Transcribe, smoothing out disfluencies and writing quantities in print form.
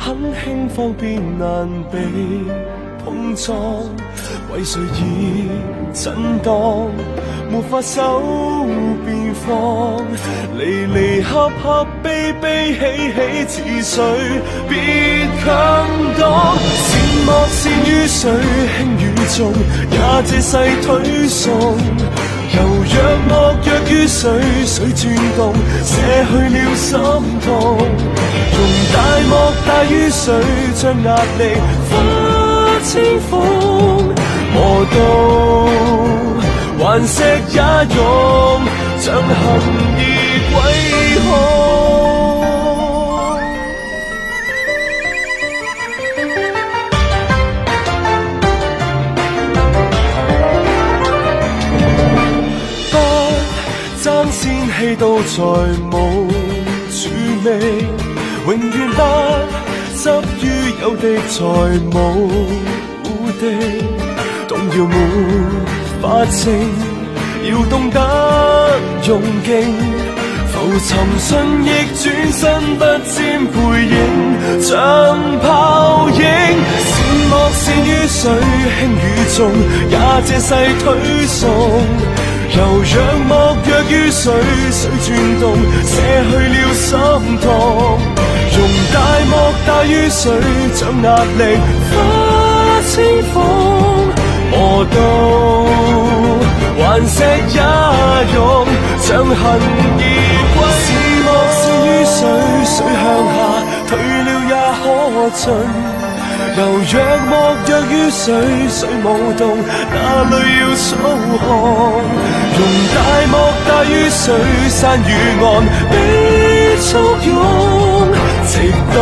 很輕放便難被碰撞，為誰而震盪，沒法手便放，離離合合悲悲喜喜，似水別強擋，善惡善於水，輕與重也借勢推送，柔弱惡弱於水，水轉動，捨去了心痛，容大莫大於水，將壓力化清風，磨到頑石也溶，像恨意歸空。不爭先氣到再無處味，永遠不執於有的才無地，動搖沒法靜，要懂得用勁，浮沉順逆轉身不沾背影，像泡影，善惡善於水，輕與重也借勢推送，柔弱莫弱於水，水轉動，捨去了心痛，容大莫大於水，將壓力化清風，磨到頑石也溶，像恨意歸。善惡善於水，水向下退了也可進，柔弱莫弱於水，水舞動，哪裏要數項？容大莫大於水，山與岸被簇擁，直到